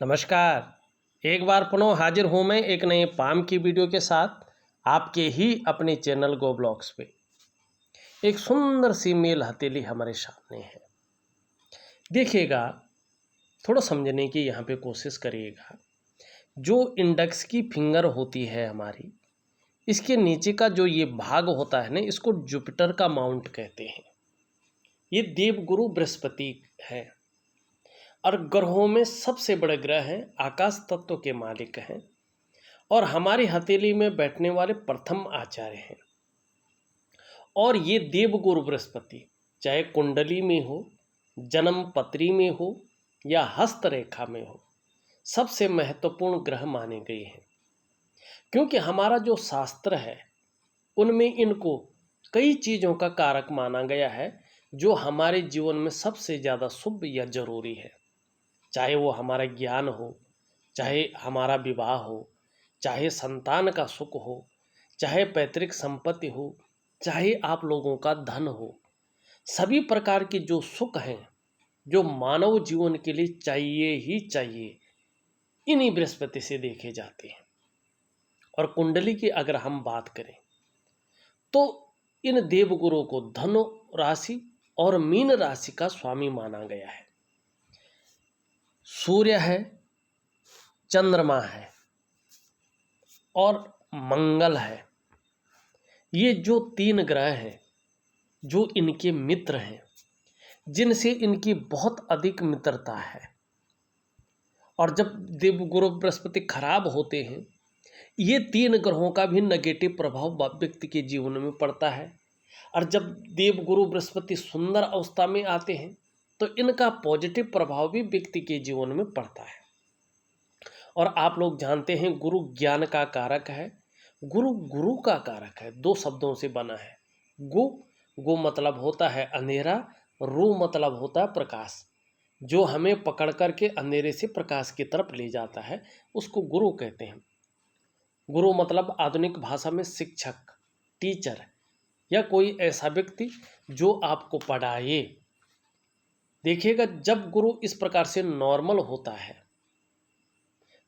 नमस्कार। एक बार पुनः हाजिर हूँ मैं एक नए पाम की वीडियो के साथ आपके ही अपने चैनल गो ब्लॉग्स पे। एक सुंदर सी मेल हथेली हमारे सामने है। देखिएगा, थोड़ा समझने की यहाँ पे कोशिश करिएगा। जो इंडेक्स की फिंगर होती है हमारी, इसके नीचे का जो ये भाग होता है ना, इसको जुपिटर का माउंट कहते हैं। ये देवगुरु बृहस्पति है और ग्रहों में सबसे बड़े ग्रह हैं, आकाश तत्व के मालिक हैं और हमारी हथेली में बैठने वाले प्रथम आचार्य हैं। और ये देवगुरु बृहस्पति चाहे कुंडली में हो, जन्म पत्री में हो या हस्तरेखा में हो, सबसे महत्वपूर्ण ग्रह माने गए हैं। क्योंकि हमारा जो शास्त्र है उनमें इनको कई चीज़ों का कारक माना गया है जो हमारे जीवन में सबसे ज़्यादा शुभ या जरूरी है। चाहे वो हमारा ज्ञान हो, चाहे हमारा विवाह हो, चाहे संतान का सुख हो, चाहे पैतृक संपत्ति हो, चाहे आप लोगों का धन हो, सभी प्रकार के जो सुख हैं जो मानव जीवन के लिए चाहिए ही चाहिए, इन्हीं बृहस्पति से देखे जाते हैं। और कुंडली की अगर हम बात करें तो इन देवगुरु को धनु राशि और मीन राशि का स्वामी माना गया है। सूर्य है, चंद्रमा है और मंगल है। ये जो तीन ग्रह हैं जो इनके मित्र हैं, जिनसे इनकी बहुत अधिक मित्रता है। और जब देवगुरु बृहस्पति खराब होते हैं, ये तीन ग्रहों का भी नेगेटिव प्रभाव व्यक्ति के जीवन में पड़ता है। और जब देवगुरु बृहस्पति सुंदर अवस्था में आते हैं तो इनका पॉजिटिव प्रभाव भी व्यक्ति के जीवन में पड़ता है। और आप लोग जानते हैं, गुरु ज्ञान का कारक है, गुरु का कारक है। दो शब्दों से बना है। गु मतलब होता है अंधेरा, रु मतलब होता है प्रकाश। जो हमें पकड़ करके अंधेरे से प्रकाश की तरफ ले जाता है, उसको गुरु कहते हैं। गुरु मतलब आधुनिक भाषा में शिक्षक, टीचर या कोई ऐसा व्यक्ति जो आपको पढ़ाए। देखिएगा, जब गुरु इस प्रकार से नॉर्मल होता है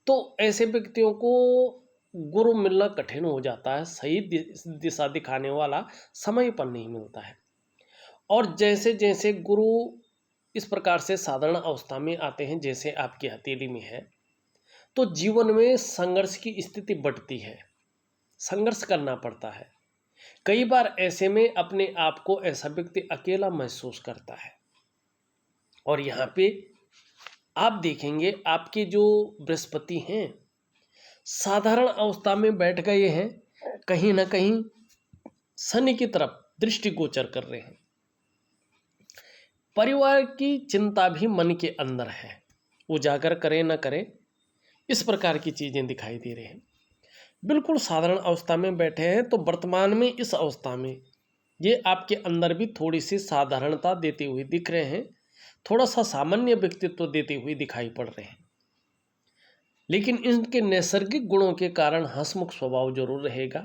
तो ऐसे व्यक्तियों को गुरु मिलना कठिन हो जाता है। सही दिशा दिखाने वाला समय पर नहीं मिलता है। और जैसे जैसे गुरु इस प्रकार से साधारण अवस्था में आते हैं, जैसे आपकी हथेली में है, तो जीवन में संघर्ष की स्थिति बढ़ती है, संघर्ष करना पड़ता है। कई बार ऐसे में अपने आप को ऐसा व्यक्ति अकेला महसूस करता है। और यहाँ पे आप देखेंगे, आपके जो बृहस्पति हैं साधारण अवस्था में बैठ गए हैं, कहीं ना कहीं शनि की तरफ दृष्टिगोचर कर रहे हैं। परिवार की चिंता भी मन के अंदर है, उजागर करें न करें, इस प्रकार की चीज़ें दिखाई दे रही हैं। बिल्कुल साधारण अवस्था में बैठे हैं, तो वर्तमान में इस अवस्था में ये आपके अंदर भी थोड़ी सी साधारणता देते हुए दिख रहे हैं, थोड़ा सा सामान्य व्यक्तित्व देते हुए दिखाई पड़ रहे हैं। लेकिन इनके नैसर्गिक गुणों के कारण हंसमुख स्वभाव जरूर रहेगा।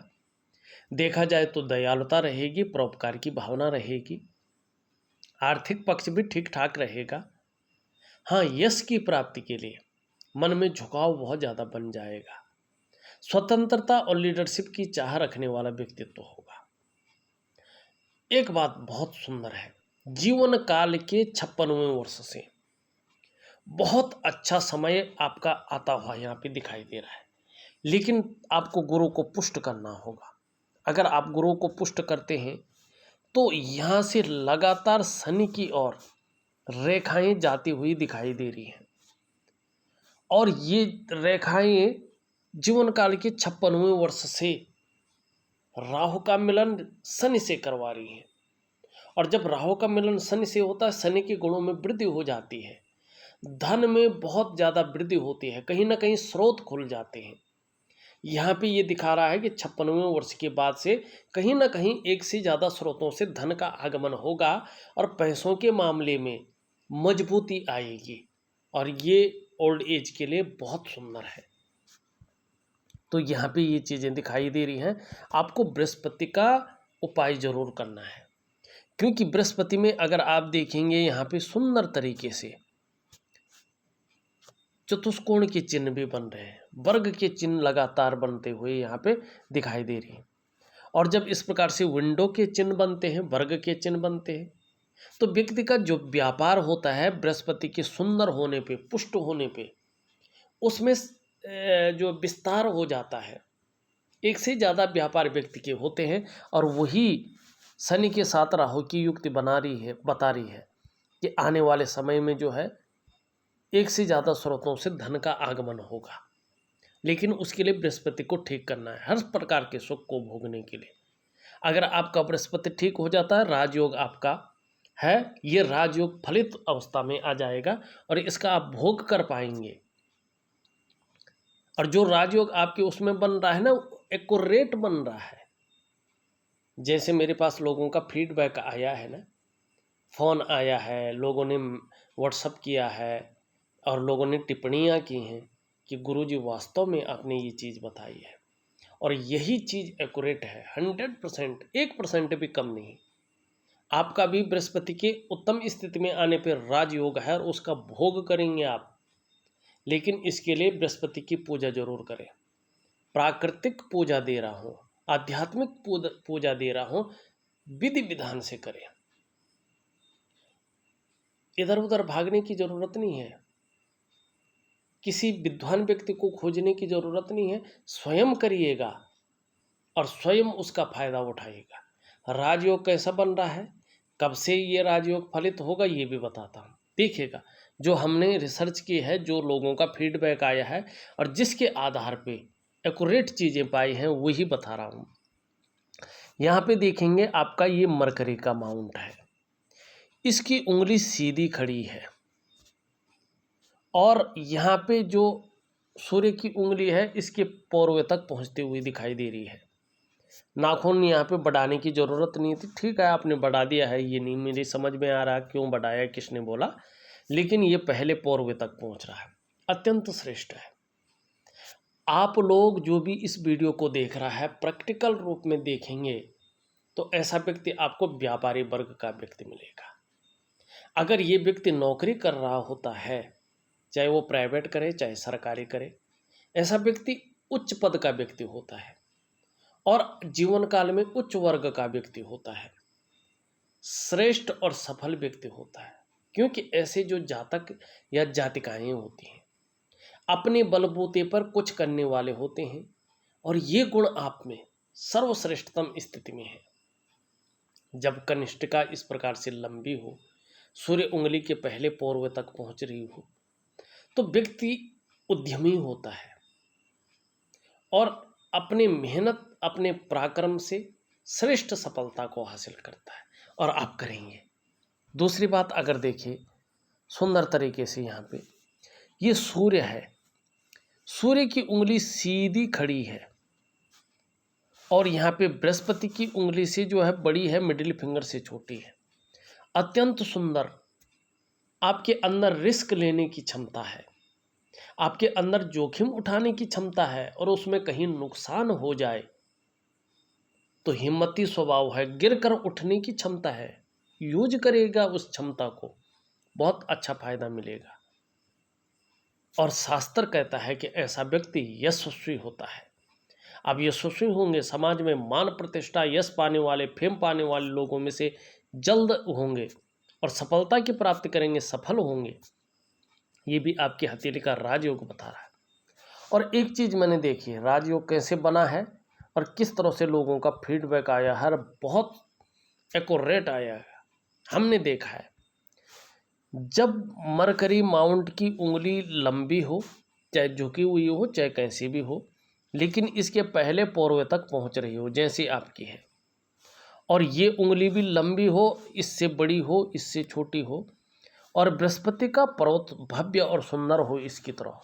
देखा जाए तो दयालुता रहेगी, परोपकार की भावना रहेगी, आर्थिक पक्ष भी ठीक ठाक रहेगा। हाँ, यश की प्राप्ति के लिए मन में झुकाव बहुत ज़्यादा बन जाएगा। स्वतंत्रता और लीडरशिप की चाह रखने वाला व्यक्तित्व होगा। एक बात बहुत सुंदर है, जीवन काल के 56वें वर्ष से बहुत अच्छा समय आपका आता हुआ यहाँ पे दिखाई दे रहा है। लेकिन आपको गुरु को पुष्ट करना होगा। अगर आप गुरु को पुष्ट करते हैं तो यहाँ से लगातार शनि की ओर रेखाएं जाती हुई दिखाई दे रही हैं। और ये रेखाएं जीवन काल के 56वें वर्ष से राहु का मिलन शनि से करवा रही हैं। और जब राहु का मिलन शनि से होता है, शनि के गुणों में वृद्धि हो जाती है, धन में बहुत ज़्यादा वृद्धि होती है, कहीं ना कहीं स्रोत खुल जाते हैं। यहाँ पे ये दिखा रहा है कि 56वें वर्ष के बाद से कहीं ना कहीं एक से ज़्यादा स्रोतों से धन का आगमन होगा और पैसों के मामले में मजबूती आएगी। और ये ओल्ड एज के लिए बहुत सुंदर है। तो यहाँ पे ये चीज़ें दिखाई दे रही हैं। आपको बृहस्पति का उपाय जरूर करना है, क्योंकि बृहस्पति में अगर आप देखेंगे यहाँ पे सुंदर तरीके से चतुष्कोण के चिन्ह भी बन रहे हैं, वर्ग के चिन्ह लगातार बनते हुए यहाँ पे दिखाई दे रही हैं। और जब इस प्रकार से विंडो के चिन्ह बनते हैं, वर्ग के चिन्ह बनते हैं, तो व्यक्ति का जो व्यापार होता है बृहस्पति के सुंदर होने पे, पुष्ट होने पे, उसमें जो विस्तार हो जाता है। एक से ज़्यादा व्यापार व्यक्ति के होते हैं और वही शनि के साथ राहु की युक्ति बता रही है कि आने वाले समय में जो है एक से ज़्यादा स्रोतों से धन का आगमन होगा। लेकिन उसके लिए बृहस्पति को ठीक करना है, हर प्रकार के सुख को भोगने के लिए। अगर आपका बृहस्पति ठीक हो जाता है, राजयोग आपका है, ये राजयोग फलित अवस्था में आ जाएगा और इसका आप भोग कर पाएंगे। और जो राजयोग आपके उसमें बन रहा है ना, एक्यूरेट बन रहा है। जैसे मेरे पास लोगों का फीडबैक आया है ना, फ़ोन आया है, लोगों ने व्हाट्सअप किया है और लोगों ने टिप्पणियाँ की हैं कि गुरुजी वास्तव में आपने ये चीज़ बताई है और यही चीज़ एक्यूरेट है, 100%, 1% भी कम नहीं। आपका भी बृहस्पति के उत्तम स्थिति में आने पर राजयोग है और उसका भोग करेंगे आप। लेकिन इसके लिए बृहस्पति की पूजा जरूर करें। प्राकृतिक पूजा दे रहा हूँ, आध्यात्मिक पूजा दे रहा हूँ, विधि विधान से करें। इधर उधर भागने की जरूरत नहीं है, किसी विद्वान व्यक्ति को खोजने की जरूरत नहीं है, स्वयं करिएगा और स्वयं उसका फायदा उठाइएगा। राजयोग कैसा बन रहा है, कब से ये राजयोग फलित होगा, ये भी बताता हूँ। देखिएगा, जो हमने रिसर्च की है, जो लोगों का फीडबैक आया है और जिसके आधार पे एक्यूरेट चीज़ें पाई हैं, वही बता रहा हूँ। यहाँ पे देखेंगे आपका ये मरकरी का माउंट है, इसकी उंगली सीधी खड़ी है और यहाँ पे जो सूर्य की उंगली है इसके पौरवे तक पहुँचती हुई दिखाई दे रही है। नाखून यहाँ पे बढ़ाने की ज़रूरत नहीं थी, ठीक है आपने बढ़ा दिया है, ये नहीं मेरी समझ में आ रहा क्यों बढ़ाया, किसने बोला, लेकिन ये पहले पौरवे तक पहुँच रहा है, अत्यंत श्रेष्ठ है। आप लोग जो भी इस वीडियो को देख रहा है, प्रैक्टिकल रूप में देखेंगे तो ऐसा व्यक्ति आपको व्यापारी वर्ग का व्यक्ति मिलेगा। अगर ये व्यक्ति नौकरी कर रहा होता है, चाहे वो प्राइवेट करे चाहे सरकारी करे, ऐसा व्यक्ति उच्च पद का व्यक्ति होता है और जीवन काल में उच्च वर्ग का व्यक्ति होता है, श्रेष्ठ और सफल व्यक्ति होता है। क्योंकि ऐसे जो जातक या जातिकाएं होती हैं अपने बलबूते पर कुछ करने वाले होते हैं और ये गुण आप में सर्वश्रेष्ठतम स्थिति में है। जब कनिष्ठिका इस प्रकार से लंबी हो, सूर्य उंगली के पहले पौरवे तक पहुंच रही हो, तो व्यक्ति उद्यमी होता है और अपने मेहनत, अपने पराक्रम से श्रेष्ठ सफलता को हासिल करता है और आप करेंगे। दूसरी बात अगर देखिए सुंदर तरीके से, यहाँ पे ये सूर्य है, सूर्य की उंगली सीधी खड़ी है और यहाँ पे बृहस्पति की उंगली से जो है बड़ी है, मिडिल फिंगर से छोटी है। अत्यंत सुंदर, आपके अंदर रिस्क लेने की क्षमता है, आपके अंदर जोखिम उठाने की क्षमता है और उसमें कहीं नुकसान हो जाए तो हिम्मती स्वभाव है, गिरकर उठने की क्षमता है, यूज करेगा उस क्षमता को, बहुत अच्छा फायदा मिलेगा। और शास्त्र कहता है कि ऐसा व्यक्ति यशस्वी होता है। अब यशस्वी होंगे, समाज में मान प्रतिष्ठा, यश पाने वाले, फेम पाने वाले लोगों में से जल्द होंगे और सफलता की प्राप्ति करेंगे, सफल होंगे। ये भी आपकी हथेली का राजयोग बता रहा है। और एक चीज़ मैंने देखी है, राजयोग कैसे बना है और किस तरह से लोगों का फीडबैक आया है, बहुत एक्यूरेट आया है, हमने देखा है। जब मरकरी माउंट की उंगली लंबी हो, चाहे झुकी हुई हो, चाहे कैसी भी हो, लेकिन इसके पहले पौरवे तक पहुंच रही हो जैसी आपकी है, और ये उंगली भी लंबी हो, इससे बड़ी हो, इससे छोटी हो, और बृहस्पति का पर्वत भव्य और सुंदर हो, इसकी तरह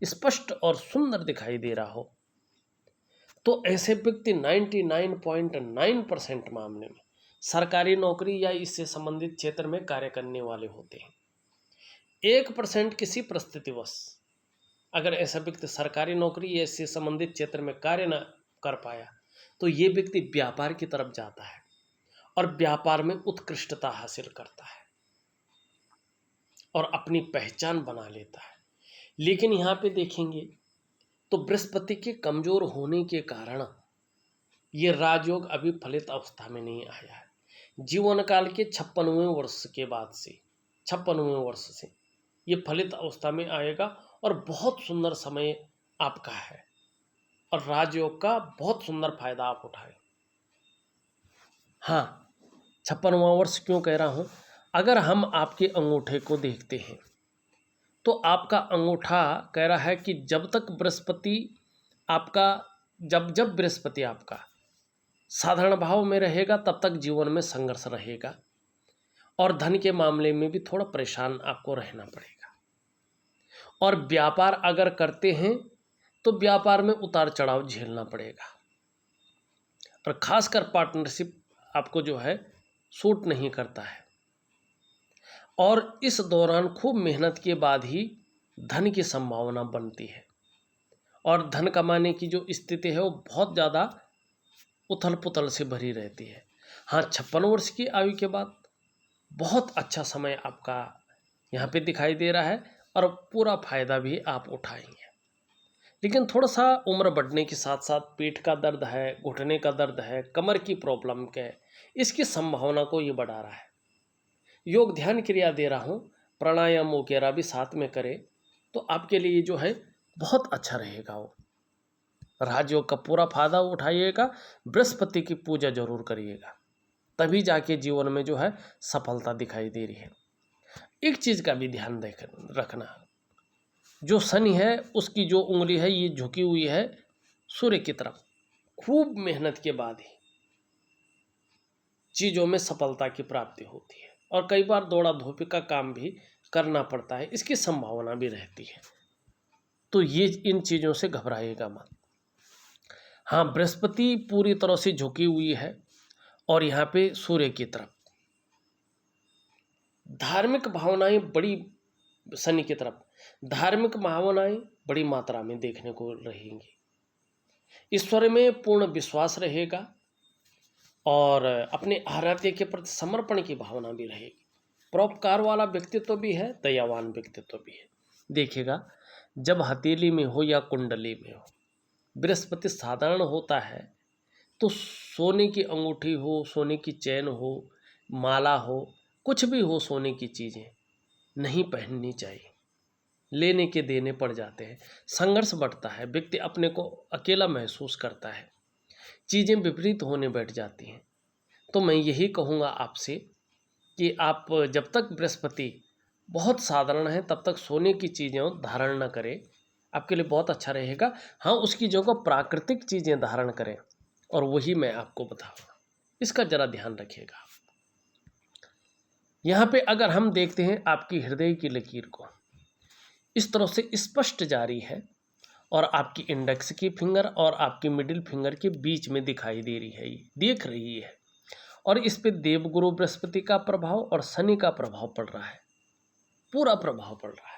स्पष्ट और सुंदर दिखाई दे रहा हो, तो ऐसे व्यक्ति 99.9% मामले में सरकारी नौकरी या इससे संबंधित क्षेत्र में कार्य करने वाले होते हैं। 1% किसी परिस्थितिवश अगर ऐसा व्यक्ति सरकारी नौकरी या इससे संबंधित क्षेत्र में कार्य न कर पाया तो ये व्यक्ति व्यापार की तरफ जाता है और व्यापार में उत्कृष्टता हासिल करता है और अपनी पहचान बना लेता है। लेकिन यहाँ पे देखेंगे तो बृहस्पति के कमजोर होने के कारण ये राजयोग अभी फलित अवस्था में नहीं आया है। जीवन काल के 56वें वर्ष के बाद से 56वें वर्ष से ये फलित अवस्था में आएगा और बहुत सुंदर समय आपका है और राजयोग का बहुत सुंदर फायदा आप उठाएं। हाँ, 56वां वर्ष क्यों कह रहा हूँ, अगर हम आपके अंगूठे को देखते हैं तो आपका अंगूठा कह रहा है कि जब तक बृहस्पति आपका जब जब बृहस्पति आपका साधारण भाव में रहेगा तब तक जीवन में संघर्ष रहेगा और धन के मामले में भी थोड़ा परेशान आपको रहना पड़ेगा। और व्यापार अगर करते हैं तो व्यापार में उतार चढ़ाव झेलना पड़ेगा और खासकर पार्टनरशिप आपको जो है सूट नहीं करता है। और इस दौरान खूब मेहनत के बाद ही धन की संभावना बनती है और धन कमाने की जो स्थिति है वो बहुत ज़्यादा उथल पुथल से भरी रहती है। हाँ, 56 वर्ष की आयु के बाद बहुत अच्छा समय आपका यहाँ पे दिखाई दे रहा है और पूरा फायदा भी आप उठाएंगे। लेकिन थोड़ा सा उम्र बढ़ने के साथ साथ पेट का दर्द है, घुटने का दर्द है, कमर की प्रॉब्लम के इसकी संभावना को ये बढ़ा रहा है। योग ध्यान क्रिया दे रहा हूँ, प्राणायाम वगैरह भी साथ में करें तो आपके लिए जो है बहुत अच्छा रहेगा। वो राजयोग का पूरा फायदा उठाइएगा, बृहस्पति की पूजा जरूर करिएगा, तभी जाके जीवन में जो है सफलता दिखाई दे रही है। एक चीज़ का भी ध्यान रखना, जो शनि है उसकी जो उंगली है ये झुकी हुई है सूर्य की तरफ। खूब मेहनत के बाद ही चीज़ों में सफलता की प्राप्ति होती है और कई बार दौड़ा धूपी का काम भी करना पड़ता है, इसकी संभावना भी रहती है। तो ये इन चीज़ों से घबराइएगा मत। हाँ, बृहस्पति पूरी तरह से झुकी हुई है और यहाँ पे सूर्य की तरफ धार्मिक भावनाएं बड़ी, शनि की तरफ धार्मिक भावनाएं बड़ी मात्रा में देखने को रहेंगी। ईश्वर में पूर्ण विश्वास रहेगा और अपने आराध्य के प्रति समर्पण की भावना भी रहेगी। परोपकार वाला व्यक्तित्व भी है, दयावान व्यक्तित्व भी है। देखिएगा, जब हथेली में हो या कुंडली में हो बृहस्पति साधारण होता है तो सोने की अंगूठी हो, सोने की चैन हो, माला हो, कुछ भी हो, सोने की चीज़ें नहीं पहननी चाहिए। लेने के देने पड़ जाते हैं, संघर्ष बढ़ता है, व्यक्ति अपने को अकेला महसूस करता है, चीज़ें विपरीत होने बैठ जाती हैं। तो मैं यही कहूँगा आपसे कि आप जब तक बृहस्पति बहुत साधारण है तब तक सोने की चीज़ें धारण न करें, आपके लिए बहुत अच्छा रहेगा। हाँ, उसकी जगह प्राकृतिक चीज़ें धारण करें और वही मैं आपको बताऊँगा, इसका ज़रा ध्यान रखिएगा। यहाँ पे अगर हम देखते हैं आपकी हृदय की लकीर को, इस तरह से स्पष्ट जारी है और आपकी इंडेक्स की फिंगर और आपकी मिडिल फिंगर के बीच में दिखाई दे रही है, ये देख रही है। और इस पे देवगुरु बृहस्पति का प्रभाव और शनि का प्रभाव पड़ रहा है, पूरा प्रभाव पड़ रहा है।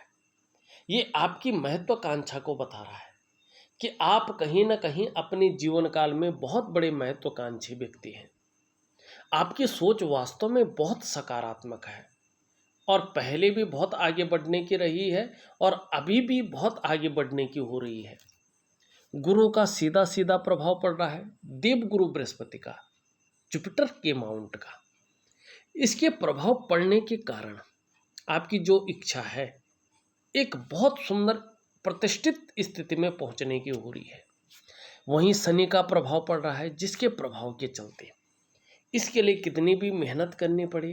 ये आपकी महत्वाकांक्षा को बता रहा है कि आप कहीं ना कहीं अपने जीवन काल में बहुत बड़े महत्वाकांक्षी व्यक्ति हैं। आपकी सोच वास्तव में बहुत सकारात्मक है और पहले भी बहुत आगे बढ़ने की रही है और अभी भी बहुत आगे बढ़ने की हो रही है। गुरु का सीधा सीधा प्रभाव पड़ रहा है, देवगुरु बृहस्पति का, जुपिटर के माउंट का। इसके प्रभाव पड़ने के कारण आपकी जो इच्छा है एक बहुत सुंदर प्रतिष्ठित स्थिति में पहुंचने की हो रही है। वहीं शनि का प्रभाव पड़ रहा है, जिसके प्रभाव के चलते इसके लिए कितनी भी मेहनत करनी पड़े,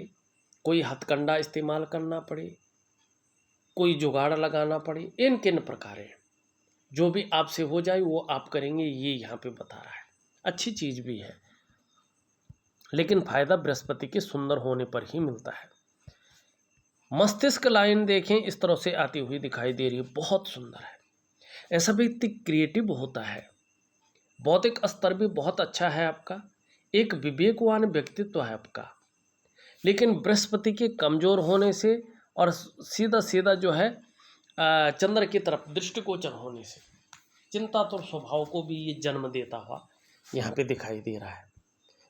कोई हथकंडा इस्तेमाल करना पड़े, कोई जुगाड़ लगाना पड़े, इन किन प्रकार जो भी आपसे हो जाए वो आप करेंगे, ये यहाँ पे बता रहा है। अच्छी चीज़ भी है, लेकिन फायदा बृहस्पति के सुंदर होने पर ही मिलता है। मस्तिष्क लाइन देखें, इस तरह से आती हुई दिखाई दे रही है, बहुत सुंदर है। ऐसा व्यक्ति क्रिएटिव होता है, बौद्धिक स्तर भी बहुत अच्छा है आपका, एक विवेकवान व्यक्तित्व है आपका। लेकिन बृहस्पति के कमज़ोर होने से और सीधा सीधा जो है चंद्र की तरफ दृष्टिगोचर होने से चिंतातुर स्वभाव को भी ये जन्म देता हुआ यहाँ पे दिखाई दे रहा है।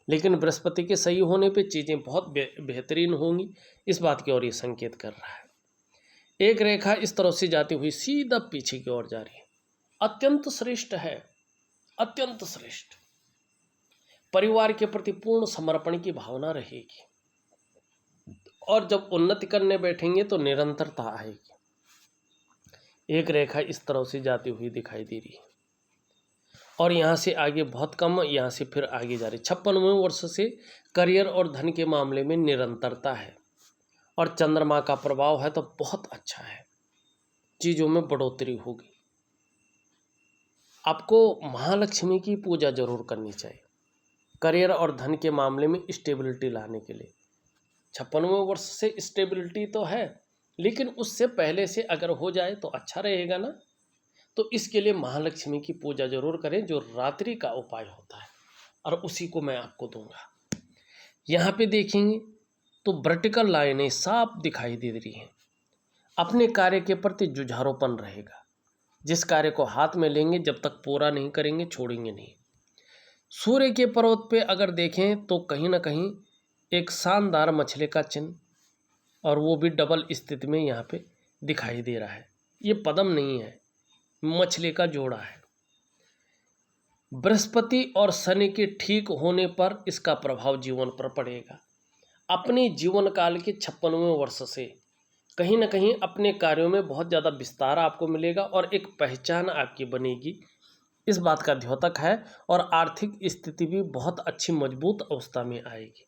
लेकिन बृहस्पति के सही होने पे चीज़ें बहुत बेहतरीन होंगी, इस बात की ओर ये संकेत कर रहा है। एक रेखा इस तरह से जाती हुई सीधा पीछे की ओर जा रही है। अत्यंत श्रेष्ठ है, अत्यंत श्रेष्ठ। परिवार के प्रति पूर्ण समर्पण की भावना रहेगी और जब उन्नति करने बैठेंगे तो निरंतरता आएगी। एक रेखा इस तरह से जाती हुई दिखाई दे रही है और यहाँ से आगे बहुत कम, यहाँ से फिर आगे जा रही। 56वें वर्ष से करियर और धन के मामले में निरंतरता है और चंद्रमा का प्रभाव है तो बहुत अच्छा है, चीज़ों में बढ़ोतरी होगी। आपको महालक्ष्मी की पूजा जरूर करनी चाहिए करियर और धन के मामले में स्टेबिलिटी लाने के लिए। 56वें वर्ष से स्टेबिलिटी तो है, लेकिन उससे पहले से अगर हो जाए तो अच्छा रहेगा ना। तो इसके लिए महालक्ष्मी की पूजा जरूर करें, जो रात्रि का उपाय होता है, और उसी को मैं आपको दूंगा। यहाँ पे देखेंगे तो वर्टिकल लाइनें साफ दिखाई दे रही हैं। अपने कार्य के प्रति जुझारूपन रहेगा। जिस कार्य को हाथ में लेंगे जब तक पूरा नहीं करेंगे छोड़ेंगे नहीं। सूर्य के पर्वत पे अगर देखें तो कहीं ना कहीं एक शानदार मछली का चिन्ह, और वो भी डबल स्थिति में यहाँ पे दिखाई दे रहा है। ये पदम नहीं है, मछली का जोड़ा है। बृहस्पति और शनि के ठीक होने पर इसका प्रभाव जीवन पर पड़ेगा। अपने जीवन काल के 56वें वर्ष से कहीं ना कहीं अपने कार्यों में बहुत ज़्यादा विस्तार आपको मिलेगा और एक पहचान आपकी बनेगी, इस बात का द्योतक है। और आर्थिक स्थिति भी बहुत अच्छी मजबूत अवस्था में आएगी,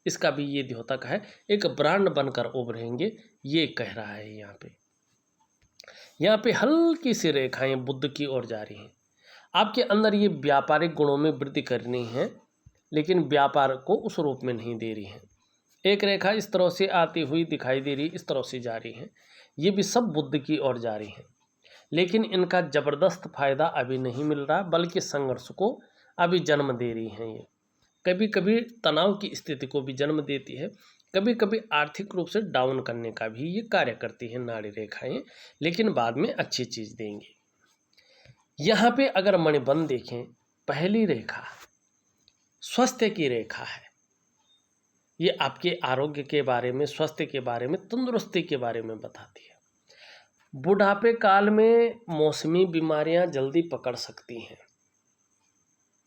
इसका भी ये द्योतक है। एक ब्रांड बनकर उभरेंगे, ये कह रहा है। यहाँ पे हल्की सी रेखाएं बुध की ओर जा रही हैं। आपके अंदर ये व्यापारिक गुणों में वृद्धि करनी है, लेकिन व्यापार को उस रूप में नहीं दे रही है। एक रेखा इस तरह से आती हुई दिखाई दे रही, इस तरह से जा रही है। ये भी सब बुध की ओर जा रही हैं, लेकिन इनका ज़बरदस्त फायदा अभी नहीं मिल रहा, बल्कि संघर्ष को अभी जन्म दे रही हैं। ये कभी कभी तनाव की स्थिति को भी जन्म देती है, कभी कभी आर्थिक रूप से डाउन करने का भी ये कार्य करती है नाड़ी रेखाएं, लेकिन बाद में अच्छी चीज़ देंगी। यहाँ पे अगर मणिबंध देखें, पहली रेखा स्वास्थ्य की रेखा है। ये आपके आरोग्य के बारे में, स्वास्थ्य के बारे में, तंदुरुस्ती के बारे में बताती है। बुढ़ापे काल में मौसमी बीमारियां जल्दी पकड़ सकती हैं।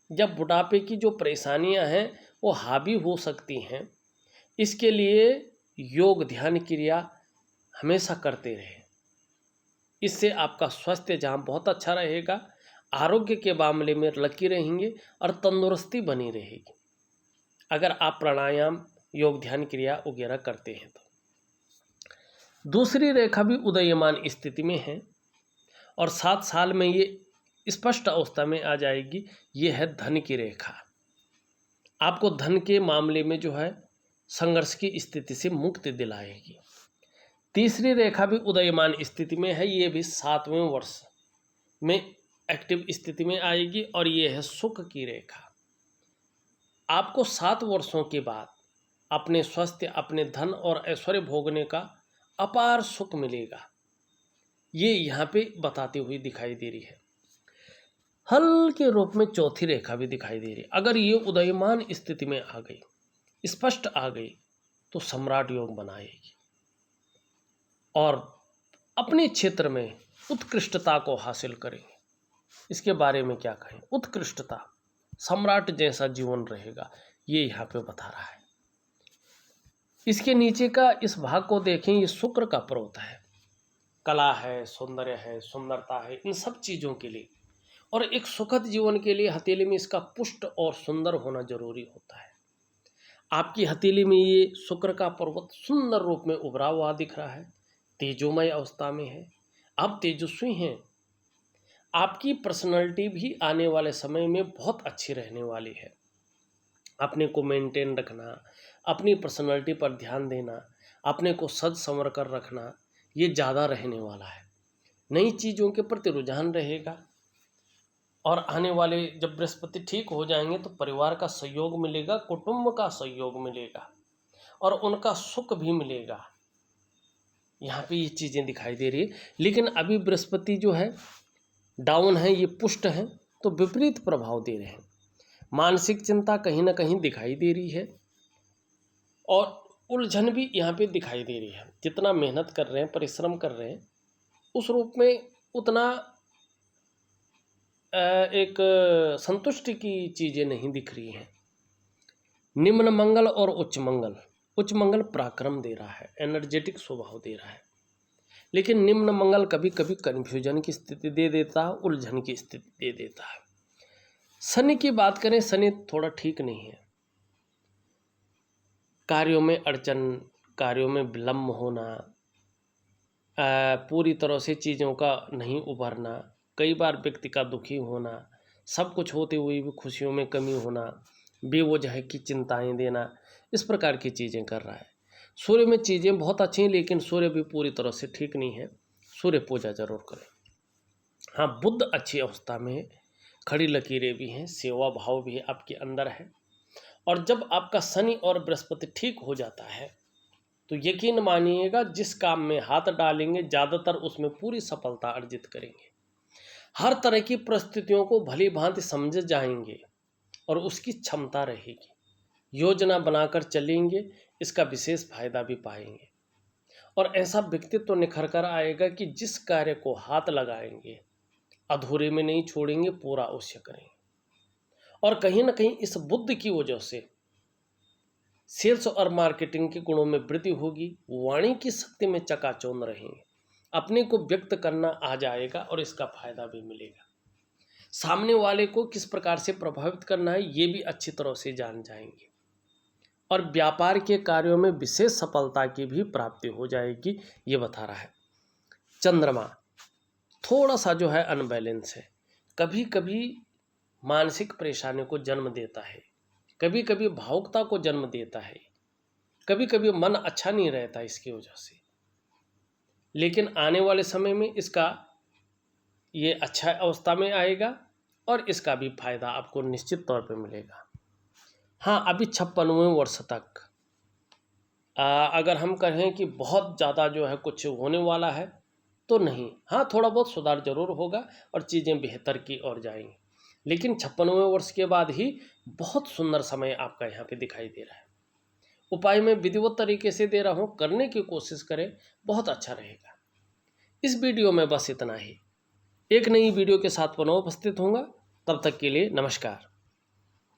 जब बुढ़ापे की जो परेशानियां हैं वो हावी हो सकती हैं, इसके लिए योग ध्यान क्रिया हमेशा करते रहें। इससे आपका स्वास्थ्य जहाँ बहुत अच्छा रहेगा, आरोग्य के मामले में लकी रहेंगे और तंदुरुस्ती बनी रहेगी अगर आप प्राणायाम, योग ध्यान क्रिया वगैरह करते हैं तो। दूसरी रेखा भी उदयमान स्थिति में है और 7 साल में ये स्पष्ट अवस्था में आ जाएगी। ये है धन की रेखा। आपको धन के मामले में जो है संघर्ष की स्थिति से मुक्ति दिलाएगी। तीसरी रेखा भी उदयमान स्थिति में है, ये भी 7वें वर्ष में एक्टिव स्थिति में आएगी और ये है सुख की रेखा। आपको 7 वर्षों के बाद अपने स्वास्थ्य, अपने धन और ऐश्वर्य भोगने का अपार सुख मिलेगा, ये यहाँ पे बताती हुई दिखाई दे रही है। हल्के रूप में चौथी रेखा भी दिखाई दे रही है। अगर ये उदयमान स्थिति में आ गई, स्पष्ट आ गई, तो सम्राट योग बनाएगी और अपने क्षेत्र में उत्कृष्टता को हासिल करेंगे। इसके बारे में क्या कहें, उत्कृष्टता, सम्राट जैसा जीवन रहेगा, ये यहाँ पे बता रहा है। इसके नीचे का इस भाग को देखें, ये शुक्र का पर्वत है। कला है, सौंदर्य है, सुंदरता है, इन सब चीज़ों के लिए और एक सुखद जीवन के लिए हथेली में इसका पुष्ट और सुंदर होना जरूरी होता है। आपकी हथेली में ये शुक्र का पर्वत सुंदर रूप में उभरा हुआ दिख रहा है, तेजोमय अवस्था में है, आप तेजस्वी हैं। आपकी पर्सनालिटी भी आने वाले समय में बहुत अच्छी रहने वाली है। अपने को मेंटेन रखना, अपनी पर्सनालिटी पर ध्यान देना, अपने को सज संवर कर रखना, ये ज़्यादा रहने वाला है। नई चीज़ों के प्रति रुझान रहेगा और आने वाले जब बृहस्पति ठीक हो जाएंगे तो परिवार का सहयोग मिलेगा, कुटुंब का सहयोग मिलेगा और उनका सुख भी मिलेगा। यहाँ पे ये चीज़ें दिखाई दे रही है। लेकिन अभी बृहस्पति जो है डाउन है, ये पुष्ट हैं, तो विपरीत प्रभाव दे रहे हैं। मानसिक चिंता कहीं ना कहीं दिखाई दे रही है और उलझन भी यहाँ पे दिखाई दे रही है। जितना मेहनत कर रहे हैं, परिश्रम कर रहे हैं, उस रूप में उतना एक संतुष्टि की चीज़ें नहीं दिख रही हैं। निम्न मंगल और उच्च मंगल पराक्रम दे रहा है, एनर्जेटिक स्वभाव दे रहा है, लेकिन निम्न मंगल कभी कभी कन्फ्यूजन की स्थिति दे देता है, उलझन की स्थिति दे देता है। शनि की बात करें, शनि थोड़ा ठीक नहीं है। कार्यों में अड़चन, कार्यों में विलम्ब होना, पूरी तरह से चीज़ों का नहीं उभरना, कई बार व्यक्ति का दुखी होना, सब कुछ होते हुए भी खुशियों में कमी होना, बेवजह की चिंताएं देना, इस प्रकार की चीज़ें कर रहा है। सूर्य में चीज़ें बहुत अच्छी हैं, लेकिन सूर्य भी पूरी तरह से ठीक नहीं है। सूर्य पूजा जरूर करें। हाँ, बुध अच्छी अवस्था में है, खड़ी लकीरें भी हैं, सेवा भाव भी आपके अंदर है। और जब आपका शनि और बृहस्पति ठीक हो जाता है तो यकीन मानिएगा, जिस काम में हाथ डालेंगे ज़्यादातर उसमें पूरी सफलता अर्जित करेंगे। हर तरह की परिस्थितियों को भली भांति समझ जाएंगे और उसकी क्षमता रहेगी। योजना बनाकर चलेंगे, इसका विशेष फायदा भी पाएंगे। और ऐसा व्यक्तित्व निखर कर आएगा कि जिस कार्य को हाथ लगाएंगे अधूरे में नहीं छोड़ेंगे, पूरा अवश्य करेंगे। और कहीं ना कहीं इस बुद्धि की वजह से सेल्स और मार्केटिंग के गुणों में वृद्धि होगी। वाणी की शक्ति में चकाचौंध रहेंगे, अपने को व्यक्त करना आ जाएगा और इसका फायदा भी मिलेगा। सामने वाले को किस प्रकार से प्रभावित करना है ये भी अच्छी तरह से जान जाएंगे। और व्यापार के कार्यों में विशेष सफलता की भी प्राप्ति हो जाएगी, ये बता रहा है। चंद्रमा थोड़ा सा जो है अनबैलेंस है, कभी कभी मानसिक परेशानी को जन्म देता है, कभी कभी भावुकता को जन्म देता है, कभी कभी मन अच्छा नहीं रहता इसकी वजह से। लेकिन आने वाले समय में इसका ये अच्छा अवस्था में आएगा और इसका भी फायदा आपको निश्चित तौर पे मिलेगा। हाँ, अभी 56वें वर्ष तक अगर हम कहें कि बहुत ज़्यादा जो है कुछ होने वाला है तो नहीं। हाँ, थोड़ा बहुत सुधार जरूर होगा और चीज़ें बेहतर की ओर जाएंगी, लेकिन 56वें वर्ष के बाद ही बहुत सुंदर समय आपका यहाँ पे दिखाई दे रहा है। उपाय मैं विधिवत तरीके से दे रहा हूँ, करने की कोशिश करें, बहुत अच्छा रहेगा। इस वीडियो में बस इतना ही। एक नई वीडियो के साथ पुनः उपस्थित होऊंगा, तब तक के लिए नमस्कार।